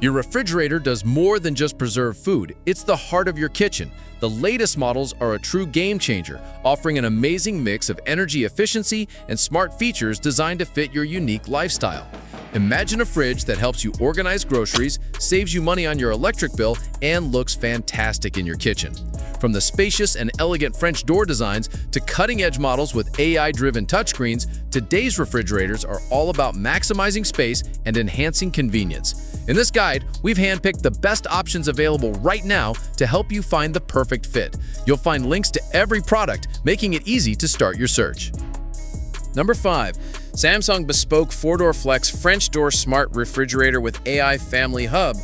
Your refrigerator does more than just preserve food. It's the heart of your kitchen. The latest models are a true game changer, offering an amazing mix of energy efficiency and smart features designed to fit your unique lifestyle. Imagine a fridge that helps you organize groceries, saves you money on your electric bill, and looks fantastic in your kitchen. From the spacious and elegant French door designs to cutting-edge models with AI-driven touchscreens, today's refrigerators are all about maximizing space and enhancing convenience. In this guide, we've handpicked the best options available right now to help you find the perfect fit. You'll find links to every product, making it easy to start your search. Number 5. Samsung Bespoke 4-Door Flex French Door Smart Refrigerator with AI Family Hub.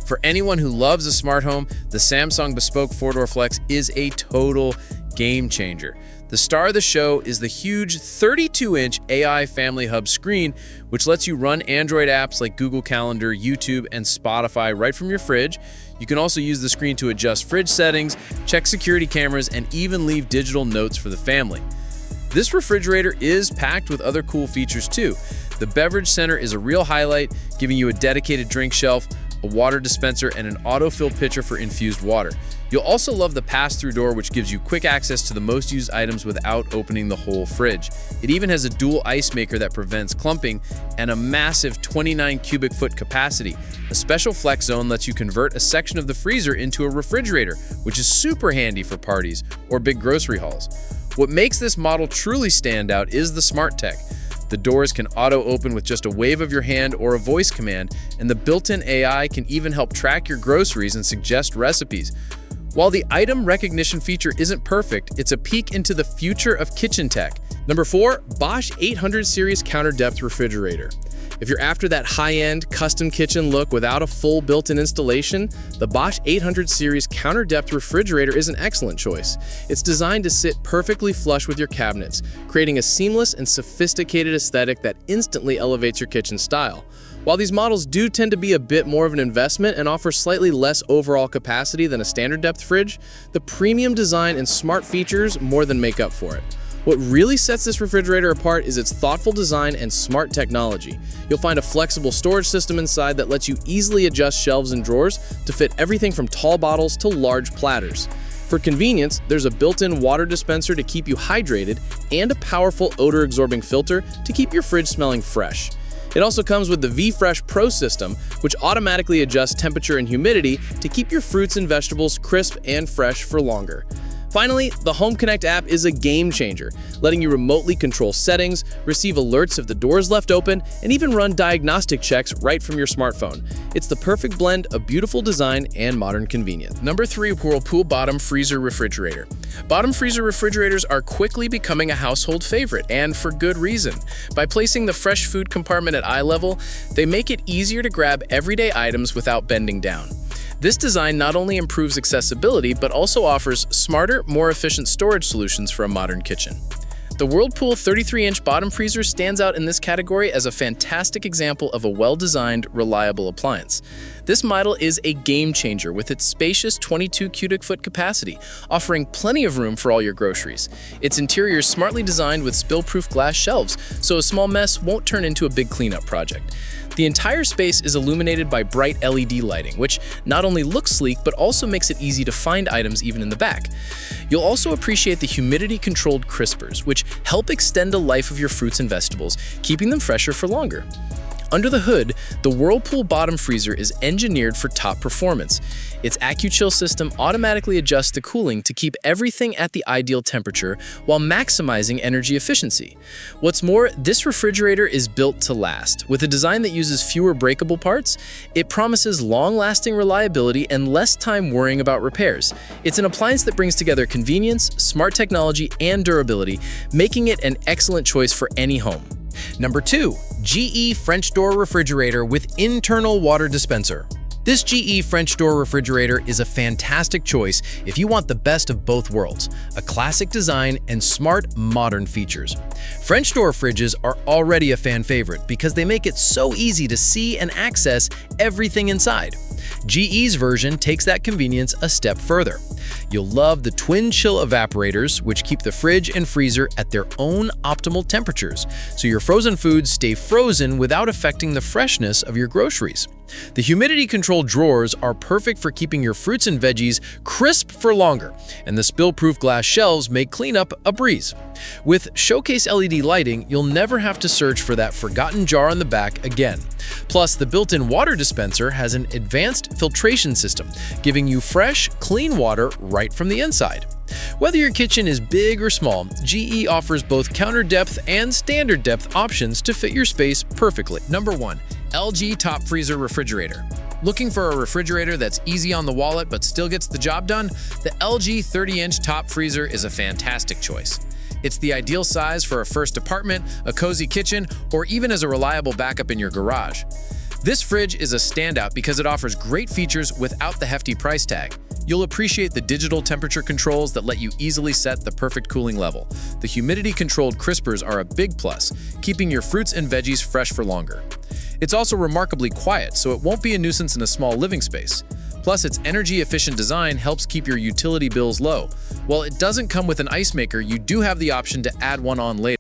For anyone who loves a smart home, the Samsung Bespoke 4-Door Flex is a total game changer. The star of the show is the huge 32-inch AI Family Hub screen, which lets you run Android apps like Google Calendar, YouTube, and Spotify right from your fridge. You can also use the screen to adjust fridge settings, check security cameras, and even leave digital notes for the family. This refrigerator is packed with other cool features too. The beverage center is a real highlight, giving you a dedicated drink shelf, a water dispenser, and an autofill pitcher for infused water. You'll also love the pass-through door, which gives you quick access to the most used items without opening the whole fridge. It even has a dual ice maker that prevents clumping and a massive 29 cubic foot capacity. A special flex zone lets you convert a section of the freezer into a refrigerator, which is super handy for parties or big grocery hauls. What makes this model truly stand out is the smart tech. The doors can auto-open with just a wave of your hand or a voice command, and the built-in AI can even help track your groceries and suggest recipes. While the item recognition feature isn't perfect, it's a peek into the future of kitchen tech. Number 4. Bosch 800 Series Counter Depth Refrigerator. If you're after that high-end, custom kitchen look without a full built-in installation, the Bosch 800 Series Counter Depth Refrigerator is an excellent choice. It's designed to sit perfectly flush with your cabinets, creating a seamless and sophisticated aesthetic that instantly elevates your kitchen style. While these models do tend to be a bit more of an investment and offer slightly less overall capacity than a standard depth fridge, the premium design and smart features more than make up for it. What really sets this refrigerator apart is its thoughtful design and smart technology. You'll find a flexible storage system inside that lets you easily adjust shelves and drawers to fit everything from tall bottles to large platters. For convenience, there's a built-in water dispenser to keep you hydrated and a powerful odor-absorbing filter to keep your fridge smelling fresh. It also comes with the V-Fresh Pro system, which automatically adjusts temperature and humidity to keep your fruits and vegetables crisp and fresh for longer. Finally, the Home Connect app is a game changer, letting you remotely control settings, receive alerts if the door is left open, and even run diagnostic checks right from your smartphone. It's the perfect blend of beautiful design and modern convenience. Number 3. Whirlpool Bottom Freezer Refrigerator. Bottom freezer refrigerators are quickly becoming a household favorite, and for good reason. By placing the fresh food compartment at eye level, they make it easier to grab everyday items without bending down. This design not only improves accessibility, but also offers smarter, more efficient storage solutions for a modern kitchen. The Whirlpool 33-inch bottom freezer stands out in this category as a fantastic example of a well-designed, reliable appliance. This model is a game changer with its spacious 22 cubic foot capacity, offering plenty of room for all your groceries. Its interior is smartly designed with spill-proof glass shelves, so a small mess won't turn into a big cleanup project. The entire space is illuminated by bright LED lighting, which not only looks sleek, but also makes it easy to find items even in the back. You'll also appreciate the humidity-controlled crispers, which help extend the life of your fruits and vegetables, keeping them fresher for longer. Under the hood, the Whirlpool bottom freezer is engineered for top performance. Its AccuChill system automatically adjusts the cooling to keep everything at the ideal temperature while maximizing energy efficiency. What's more, this refrigerator is built to last. With a design that uses fewer breakable parts, it promises long-lasting reliability and less time worrying about repairs. It's an appliance that brings together convenience, smart technology, and durability, making it an excellent choice for any home. Number 2. GE French Door Refrigerator with Internal Water Dispenser. This GE French Door Refrigerator is a fantastic choice if you want the best of both worlds, a classic design and smart, modern features. French door fridges are already a fan favorite because they make it so easy to see and access everything inside. GE's version takes that convenience a step further. You'll love the twin chill evaporators, which keep the fridge and freezer at their own optimal temperatures, so your frozen foods stay frozen without affecting the freshness of your groceries. The humidity-controlled drawers are perfect for keeping your fruits and veggies crisp for longer, and the spill-proof glass shelves make cleanup a breeze. With Showcase LED lighting, you'll never have to search for that forgotten jar on the back again. Plus, the built-in water dispenser has an advanced filtration system, giving you fresh, clean water right from the inside. Whether your kitchen is big or small, GE offers both counter depth and standard depth options to fit your space perfectly. Number 1. LG Top Freezer Refrigerator. Looking for a refrigerator that's easy on the wallet but still gets the job done? The LG 30-inch top freezer is a fantastic choice. It's the ideal size for a first apartment, a cozy kitchen, or even as a reliable backup in your garage. This fridge is a standout because it offers great features without the hefty price tag. You'll appreciate the digital temperature controls that let you easily set the perfect cooling level. The humidity-controlled crispers are a big plus, keeping your fruits and veggies fresh for longer. It's also remarkably quiet, so it won't be a nuisance in a small living space. Plus, its energy-efficient design helps keep your utility bills low. While it doesn't come with an ice maker, you do have the option to add one on later.